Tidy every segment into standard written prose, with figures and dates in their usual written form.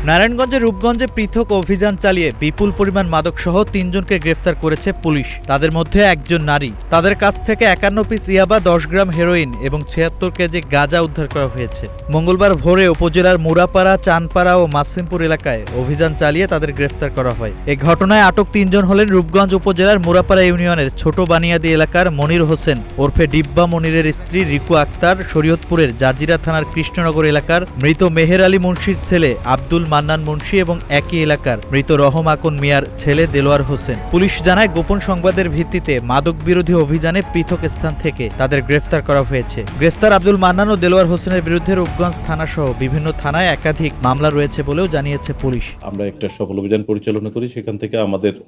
নারায়ণগঞ্জের রূপগঞ্জে পৃথক অভিযান চালিয়ে বিপুল পরিমাণ মাদকসহ ৩ জনকে গ্রেফতার করেছে পুলিশ। তাদের মধ্যে একজন নারী। তাদের কাছ থেকে ৫১ পিস ইয়াবা, ১০ গ্রাম হেরোইন এবং ৭৬ কেজি গাঁজা উদ্ধার করা হয়েছে। মঙ্গলবার ভোরে উপজেলার মুরাপাড়া, চানপাড়া ও মাসিমপুর এলাকায় অভিযান চালিয়ে তাদের গ্রেফতার করা হয়। এ ঘটনায় আটক ৩ জন হলেন রূপগঞ্জ উপজেলার মুরাপাড়া ইউনিয়নের ছোট বানিয়াদি এলাকার মনির হোসেন ওরফে ডিব্বা মনিরের স্ত্রী রিকু আক্তার, শরীয়তপুরের জাজিরা থানার কৃষ্ণনগর এলাকার মৃত মেহের আলী মুন্সির ছেলে আব্দুল মান্নান মুন্সি এবং একই এলাকার মৃত রহম আকন মিয়ার ছেলে দেলোয়ার হোসেন। পুলিশ জানায়, গোপন সংবাদের ভিত্তিতে মাদক বিরোধী অভিযানে পৃথক স্থান থেকে তাদের গ্রেফতার করা হয়েছে। গ্রেফতার আব্দুল মান্নান ও দেলোয়ার হোসেনের বিরুদ্ধে রূপগঞ্জ থানা সহ বিভিন্ন থানায় একাধিক মামলা রয়েছে বলেও জানিয়েছে পুলিশ। আমরা একটা সফল অভিযান পরিচালনা করি, সেখান থেকে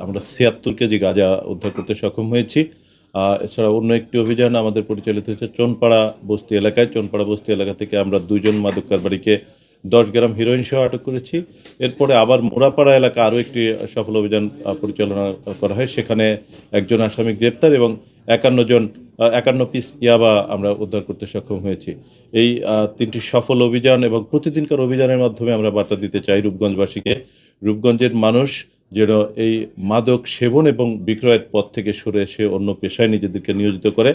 আমরা ৭৬ কেজি গাঁজা উদ্ধার করতে সক্ষম হয়েছি। এছাড়া অন্য একটি অভিযান আমাদের পরিচালিত হয়েছে চোনপাড়া বস্তি এলাকায়। চোনপাড়া বস্তি এলাকা থেকে আমরা ২ জন মাদক কারবারিকে ১০ গ্রাম হিরোইন সহ আটক করেছি। এরপরে আবার মোড়াপাড়া এলাকা আরও একটি সফল অভিযান পরিচালনা করা হয়, সেখানে একজন আসামি গ্রেপ্তার এবং ৫১ পিস ইয়াবা আমরা উদ্ধার করতে সক্ষম হয়েছি। এই ৩টি সফল অভিযান এবং প্রতিদিনকার অভিযানের মাধ্যমে আমরা বার্তা দিতে চাই রূপগঞ্জবাসীকে, রূপগঞ্জের মানুষ যেন এই মাদক সেবন এবং বিক্রয়ের পথ থেকে সরে এসে অন্য পেশায় নিজেদেরকে নিয়োজিত করে।